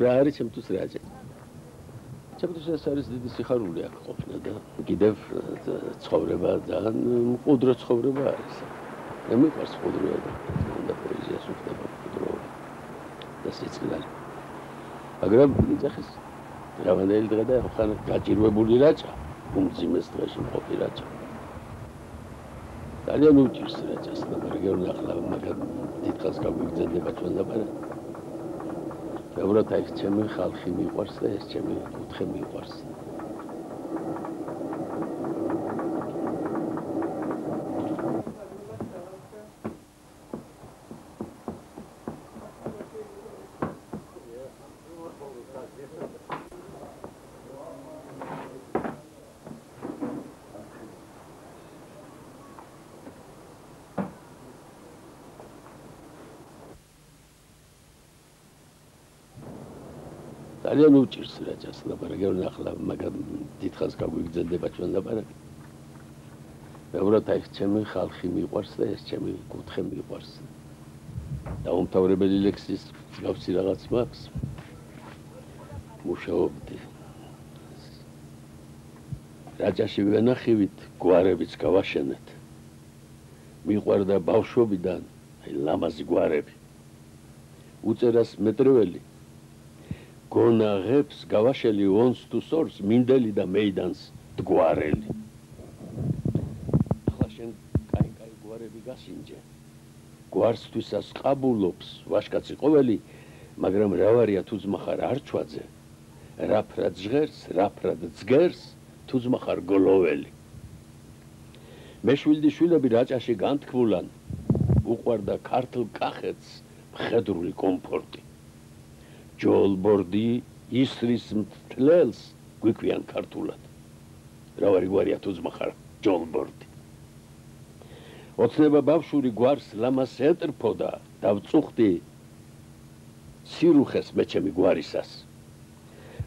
რა არის ჩემთვის რაჯე? ჩემთვის ეს არის დიდი სიხარული აქ ყოფნა და კიდევ ცხოვრება ძალიან მყუდრო ცხოვრება არის. მე მიყვარს მყუდროება და პოეზიას უხდება მყუდროება და სიწყლარი. მაგრამ იძახის რავანდელი დღე და ხან გაჭირვებული რაჭა, უმძიმეს დღეში მყოფი რაჭა. ძალიან უჭირს რაჭას და რეგიონი ახლა მაგარ დიდხანს გაგვიგზავნება ჩვენ ლაპარაკი. Vreau să ai ce mi halchi mi qoarse, ce mi utkhe mi qoarse. ძალიან უჭირს რაჭას ლაპარაკი, ახლა მაგარ დიდხანს გაგვიგზავნება ჩვენ ლაპარაკი. მეუბნებოდ აი ჩემი ხალხი მიყვარს და ეს ჩემი კუთხე მიყვარს. დაუმთავრებელი ლექსის გავსი რაღაც მაქვს. მუშაობდი. რაჭაში ვენახივით, გვარებიც გავაშენეთ. მიყვარდა ბავშვობიდან აი ლამაზი გვარები. უწერას მეტრეველი გონაღებს გავაშელი ონს თუ სორს მინდელი და მეიდანს დგვარელი. ახლა შენ კაი გვარები გასინჯე. გვარსთვისას ყაბულობს ვაშკაცი ყოველი, მაგრამ რა ვარია თუ ძმახარ არჩვაძე, რაფრად ჟღერს, რაფრად ძგერს, თუ ძმახარ გოლოველი. მეშვილდი შვილები რაჭაში განთქმულან, უყვარდა ქართლ კახეთს მხედრული კომფორტი. ჯოლბორდი ისრის მთლელს გვიქვიან ქართულად. რა ვარი გვარია თუ ძმახარ ჯოლბორდი. ოცნება ბავშვური გვარს ლამას ეტრფოდა, დავწუხდი სირუხეს მეჩემი გვარისას.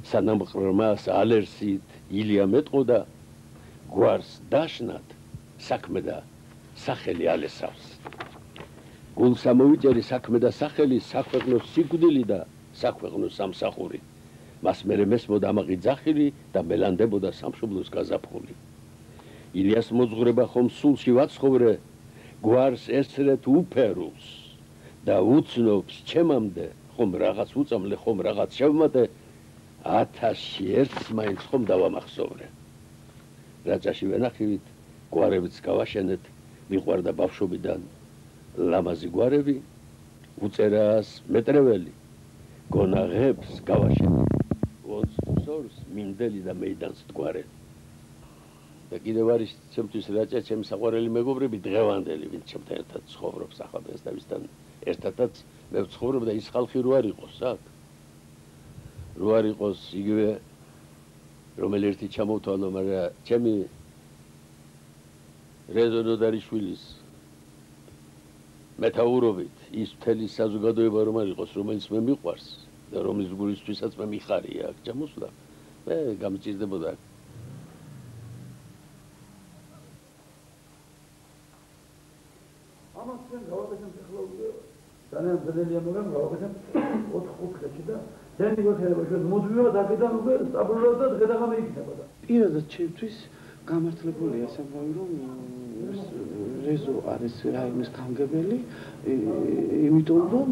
სანამ ყრმას ალერსით ილია მეტყოდა, გვარს დაშნად საქმე და სახელი ალესავს. გულს ამოვიჭერი საქმე და სახელი, საქვეყნო სიკვდილი და საქვეყნო სამსახური. მას მერე მესმოდა ამაღი ძახილი და მელანდებოდა სამშობლოს გაზაფხული. ილიას მოძღვრება ხომ სულში ვაცხოვრე, გვარს ესრეთ უფერულს და უცნობს ჩემამდე, ხომ რაღაც უწამლე, ხომ რაღაც შევმატე, 1000-ში ერთს მაინც ხომ დავამახსოვრე. რაჭაში ვენახივით, გვარებიც გავაშენეთ, მიყვარდა ბავშვობიდან ლამაზი გვარები, უწერას მეტრეველი, გონაღებს გავაშენებ. კონსტრუქტორს მინდელი და მეიდანს თქვარენ. და კიდევ არის ჩემთვის რაჭა ჩემი საყვარელი მეგობრები დღევანდელი, ვინც ჩემთან ერთად ცხოვრობს ახლა დღეს და ვისთან ერთადაც მე ვცხოვრობ და ის ხალხი რო არ იყოს აქ. რო არ იყოს იგივე რომელი ერთი ჩამოვთვალო, მაგრამ ჩემი რეზო ნოდარიშვილის მეთაურობით ის მთელი საზოგადოება რომ არ იყოს, რომელიც მე მიყვარს და რომლის გულისთვისაც მე მიხარია აქ ჩამოსვლა, მე გამჭირდებოდა აქ. ამას ჩვენ გავაკეთებ ახლა უკვე ძალიან ძნელია, მაგრამ გავაკეთებ 4-5 წუთში და ძენი გვექნება ჩვენ მოდვიოთ აქედან უკვე სტაბილურად და დღე-დღე იქნება და პირადად ჩემთვის გამართლებულია საუბარი რომ რეზო არის რაიონის გამგებელი, იმიტომ რომ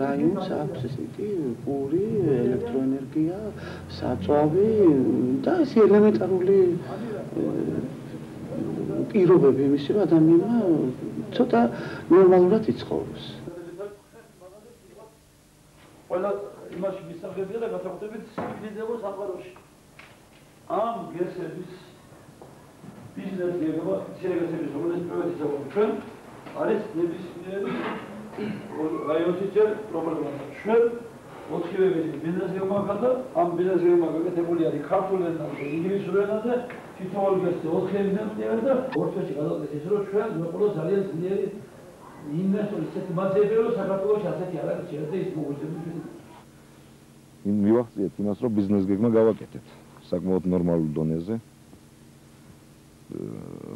რაიონს აქვს ესე იგი პური, ელექტროენერგია, საწვავი და ეს ელემენტარული პირობები იმისი რომ ადამიანმა ცოტა ნორმალურად იცხოვროს. ყველა იმაში მისაღებია და განსაკუთრებით სიკვდილდებო სამყაროში. ამ გესების ბიზნესი ეგრევა, სერგესების რომელიც პროექტი ჩვენ არის ნებისმიერი რაიონის ჯერ პრობლემა. ჩვენ ოთხივე ბიზნესი გამახადა, ამ ბიზნესი გამახატებული არის ქართული ენა და ინგლისური ენა და თითოეული გესტი ოთხივე ბიზნესია და ორთვეში გადავდეთ ის რომ ჩვენ მეყოლა ძალიან ძლიერი ინვესტორი ისეთი მათებია რომ საქართველოში ასეთი არ არის შეიძლება ის მოგვიწევს. მივახციეთ იმას რომ ბიზნეს გეგმა გავაკეთეთ საკმაოდ ნორმალურ დონეზე.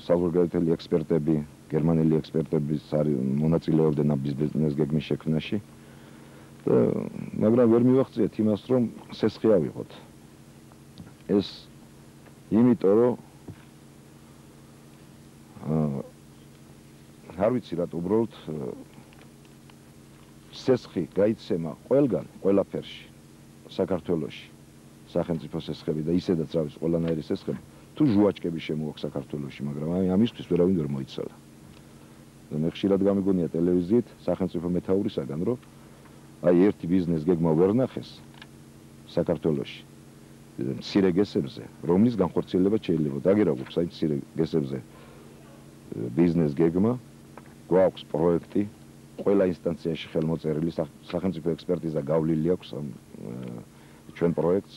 საზღვარგარეთელი ექსპერტები, გერმანელი ექსპერტები მონაწილეობდნენ ამ ბიზნეს გეგმის შექმნაში. მაგრამ ვერ მივახციეთ იმას რომ სესხი ავიღოთ. ეს იმიტომ რომ არ ვიცი რატო უბრალოდ სესხი გაიცემა ყველგან, ყველაფერში საქართველოში სახელმწიფო სესხები და ისედაც რა ვიცი ყველანაირი სესხები თუ ჟუაჩკები შემოაქვს საქართველოში, მაგრამ ამისთვის ვერავინ ვერ მოიცალა. მე ხშირად გამიგონია ტელევიზიით სახელმწიფო მეთაურისაგან რომ აი ერთი ბიზნეს გეგმა ვერ ნახეს საქართველოში მცირე გესებზე, რომლის განხორციელება შეიძლება. დაგერა გვაქვს აი მცირე გესებზე ბიზნეს გეგმა, გვაქვს პროექტი, ყველა ინსტანციაში ხელმოწერილი სახელმწიფო ექსპერტიზა გავლილი აქვს ამ ჩვენ პროექტს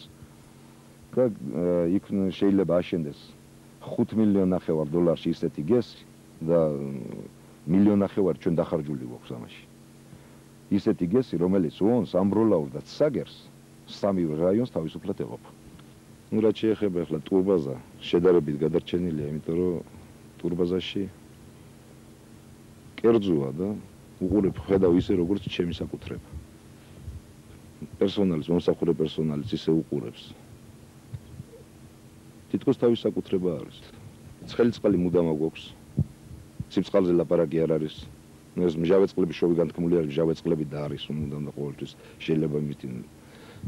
და იქ შეიძლება აშენდეს 5 მილიონი ნახევარ დოლარში ისეთი გესი და მილიონი ნახევარი ჩვენ დახარჯული გვაქვს ამაში. ისეთი გესი, რომელიც უონს ამბროლაურს და ცაგერს სამი რაიონს თავისუფლად ეყოფა. ну რაც შეეხება ახლა ტურბაზა, შედარებით გადარჩენილია, იმიტომ რომ ტურბაზაში კერძოა და უყურებ ხედავ ისე როგორც ჩემი საკუთრება. პერსონალის, მომსახურე პერსონალიც ისე უყურებს. თითქოს თავის საკუთრება არის. ცხელი წყალი მუდამ გვაქვს. სიწყალზე ლაპარაკი არ არის. ეს მჟავე წყლების შოვი განთქმული არის, მჟავე წყლები და არის მუდამ და ყოველთვის შეიძლება იმითი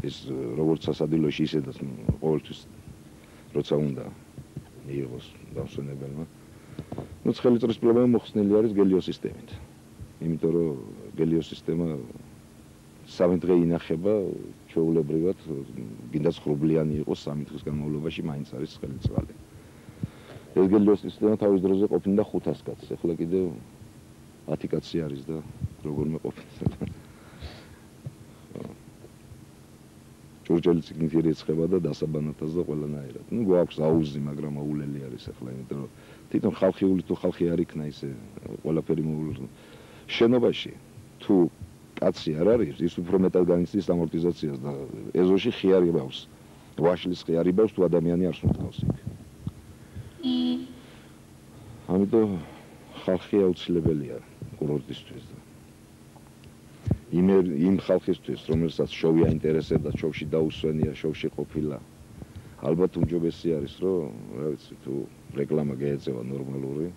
ეს როგორც სასადილოში ისედაც ყოველთვის როცა უნდა მიიღოს დამსვენებელმა. ну ცხელი წყლის პრობლემა მოხსნილი არის გელიოსისტემით. იმიტომ რომ გელიოსისტემა სამი დღე ინახება ჩვეულებრივად, გინდა ხრუბლიანი იყოს სამი დღის განმავლობაში მაინც არის ცხელი წყალი. ეს გელიოსისტემა თავის დროზე ყოფნიდა 500 კაცს, ახლა კიდევ 10 კაცი არის და როგორმე ყოფნიდა. ჭურჭელი ციგნით ირიცხება და დასაბანათას და ყველანაირად. ну გვაქვს აუზი, მაგრამ აულელი არის ახლა, იმიტომ რომ თვითონ ხალხიური თუ ხალხი არ იქნა ისე ყველაფერი შენობაში თუ კაცი არ არის, ის უფრო მეტად განიცდის ამორტიზაციას და ეზოში ხიარი ბავს. ვაშლის ხიარი ბავს თუ ადამიანი არ სუნთქავს იქ. ამიტომ ხალხი აუცილებელია კურორტისთვის და იმ ხალხისთვის, რომელსაც შოვი აინტერესებდა, შოვში დაუსვენია, შოვში ყოფილა. ალბათ უმჯობესი არის, რომ რა ვიცი, თუ რეკლამა გაეწევა ნორმალური,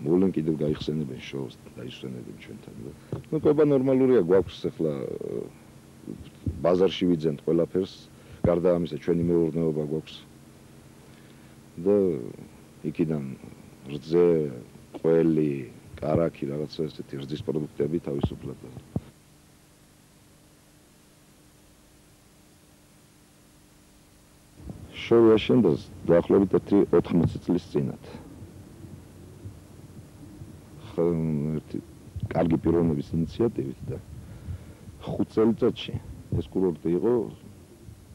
მოვლენ კიდევ გაიხსენებენ შოუს, დაისვენებენ ჩვენთან. ну ყובה ნორმალურია, გვაქვს ახლა ბაზარში ვიძენთ ყველაფერს, გარდა ამისა ჩვენი მეურნეობა გვაქვს. და იქიდან რძე, ყველი, კარაქი, რაღაცა ესეთი რძის პროდუქტები თავისუფლად. შოუ აშენდა დაახლოებით 80 წლის წინათ. ერთი კარგი პიროვნების ინიციატივით და 5 წელიწადში ეს კურორტი იყო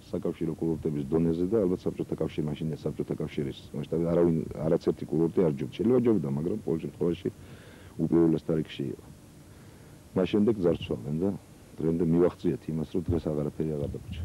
საკავშირო კურორტების დონეზე და ალბათ საბჭოთა კავშირი მაშინია საბჭოთა კავშირის მასშტაბით არავინ არაცერთი კურორტი არ ჯობდა. შეიძლება ჯობდა, მაგრამ ყოველ შემთხვევაში უპირველეს რიგში იყო. მას შემდეგ ძარცვალენ და დღემდე მივახციეთ იმას, რომ დღეს აღარაფერი აღარ დაგვრჩა.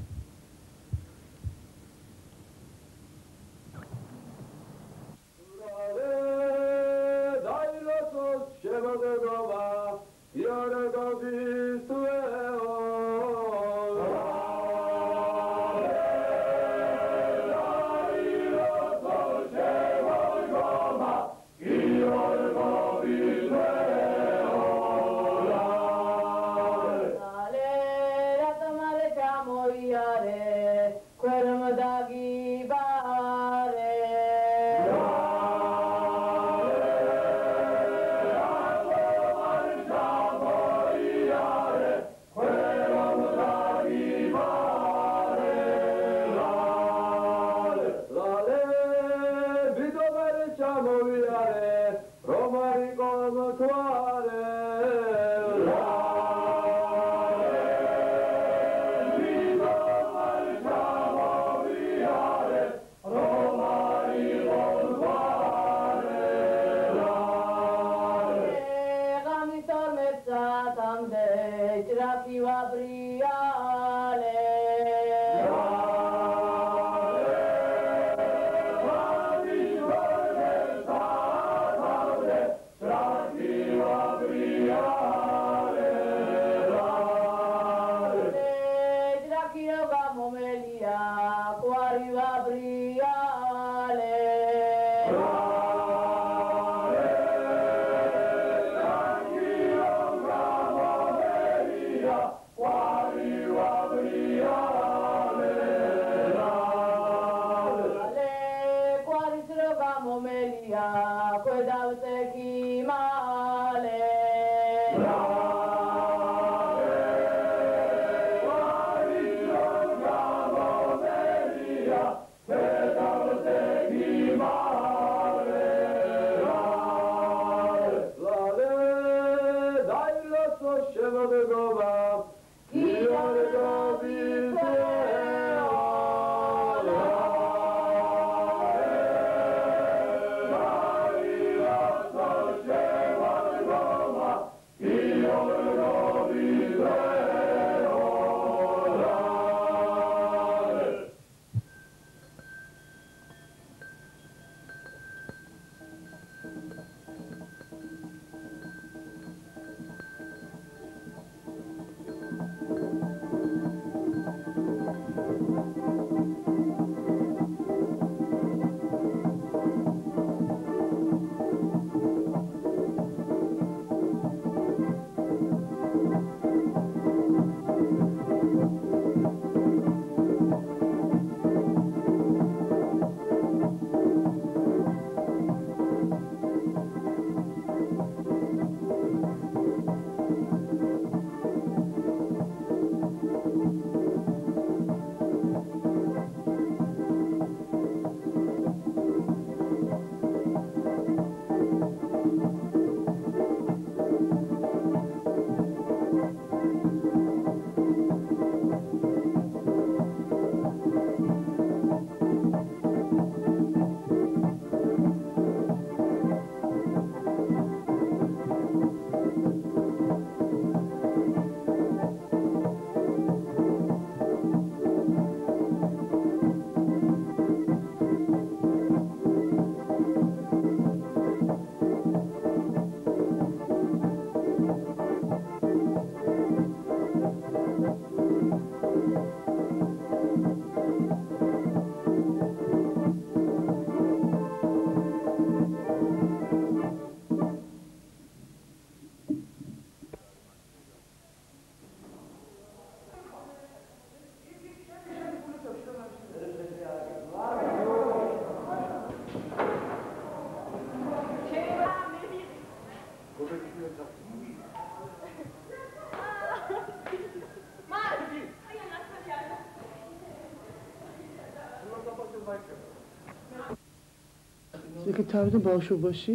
იქ თავიდან ბავშვობაში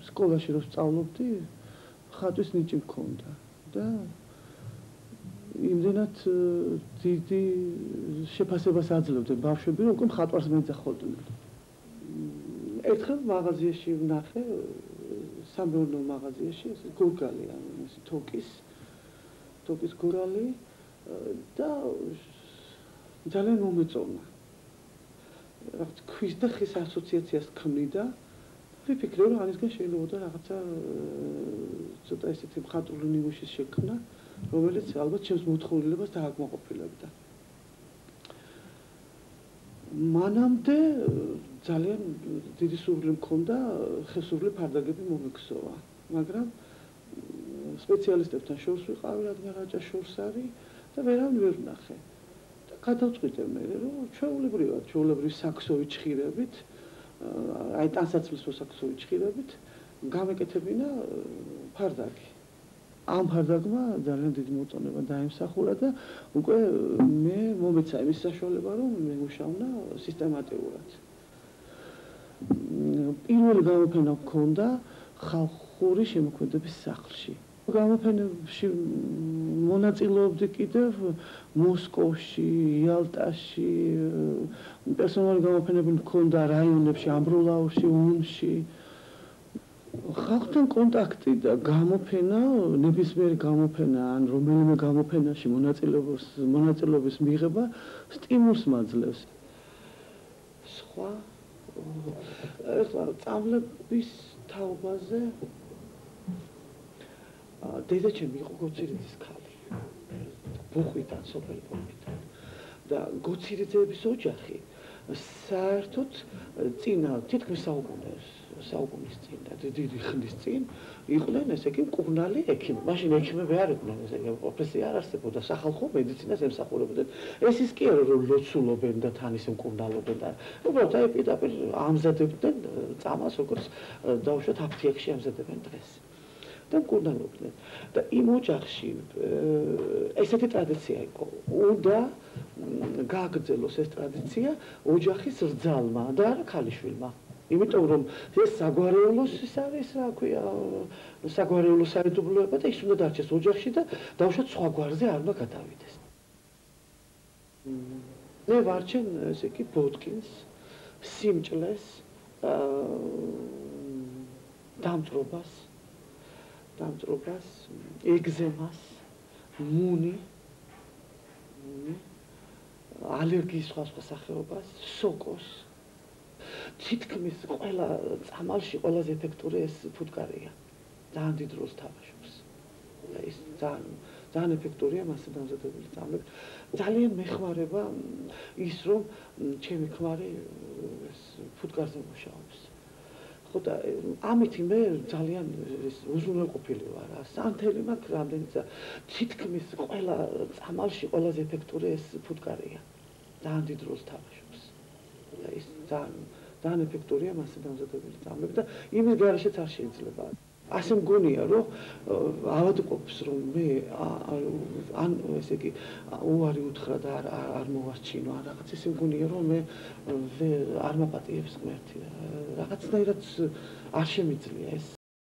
სკოლაში რო სწავლობდი, ხატვის ნიჭი მქონდა და იმდენად დიდი შეფასებას აძლევდნენ ბავშვები, რომ უკვე მხატვარს მეძახოდნენ. ერთხელ მაღაზიაში ვნახე, სამეურნეო მაღაზიაში, გურგალი, თოკის გურგალი და ძალიან მომეწონა. ქვის და ხის ასოციაციას ქმნიდა. ვიფიქრე, რომ ამისგან შეიძლება რაღაცა ცოტა ესეთი მხატვრული ნიმუშის შექმნა, რომელიც ალბათ ჩემს მოთხოვნილებას დააკმაყოფილებდა. მანამდე ძალიან დიდი სურვილი მქონდა ხესურული ფარდაგები მომექცევა, მაგრამ სპეციალისტებთან შორს ვიყავი, რადგან რაჭა შორს არის და ვერავინ ვერ ვნახე. გადავწყვიტე მე, რომ ჩვეულებრივი საქსოვი ჩხირებით, აი ტანსაცმლის საქსოვი ჩხირებით გამეკეთებინა ფარდაგი. ამ ფარდაგმა ძალიან დიდი მოწონება დაიმსახურა და უკვე მე მომეცა იმის საშუალება, რომ მე მუშაობნა სისტემატიურად. პირველი გამოფენა მქონდა ხალხური შემოქმედების სახლში. გამოფენებში მონაწილეობდი კიდევ მოსკოვში, იალტაში, პერსონალური გამოფენები მქონდა რაიონებში, ამბროლაურში, ულმში. ხალხთან კონტაქტი და გამოფენა, ნებისმიერი გამოფენა ან რომელიმე გამოფენაში მონაწილეობის მიღება სტიმულს მაძლევს. სხვა ეხლა წამლების თაობაზე დედაჩემი იყო გოცირიძის ქალი. ბუხვიდან, სოფელი ბუხვიდან. და გოცირიძეების ოჯახი საერთოდ წინა თითქმის საუკუნის წინ და დიდი ხნის წინ იყვნენ ესე იგი მკურნალი ექიმები. მაშინ ექიმები არ იყვნენ, ესე იგი პროფესია არ არსებობდა, სახალხო მედიცინას ემსახურებოდნენ. ეს ის კი არა რომ ლოცულობენ და თან ისე მკურნალობენ და უბრალოდ აი პირდაპირ ამზადებდნენ წამას, როგორც დაუშვათ აფთიაქში ამზადებენ დღეს. და მკურნალობდნენ. და იმ ოჯახში ესეთი ტრადიცია იყო. უნდა გააგრძელოს ეს ტრადიცია ოჯახის რძალმა და არა ქალიშვილმა. იმიტომ რომ ეს საგვარეულოს ის არის, რა ქვია, საგვარეულო საიდუმლოება და ის უნდა დარჩეს ოჯახში და დაუშვათ სხვა გვარზე არ უნდა გადავიდეს. მე ვარჩენ ესე იგი ბოტკინს, სიმჭლეს, დამწრობას, ეგზემას, მუნი, ალერგიის სხვა სახეობას, სოკოს. თითქმის ყველა წამალში ყველაზე ეფექტური ეს ფუტკარია. ძალიან დიდ როლს თამაშობს. ეს ძალიან ეფექტურია მასზე დამზადებული წამლები. ძალიან მეხმარება ის, რომ ჩემი ქმარი ეს ფუტკარზე მუშაობს. ხო და ამითი მე ძალიან უზრუნველყოფილი ვარ. სანთელი მაქვს რამდენიც თითქმის ყველა წამალში ყველაზე ეფექტური ეს ფუტკარია. ძალიან დიდ როლს თამაშობს. ეს ძალიან ეფექტურია მასზე დამზადებული წამლები და იმის გარეშეც არ შეიძლება. ასე მგონია, რომ ავადმყოფს, რომ მე ან ესე იგი უარი უთხრა და არ მოვარჩინო, ან რაღაც ისე მგონია, რომ მე არ მაპატიებს ღმერთი. რაღაცნაირად არ შემიძლია ეს.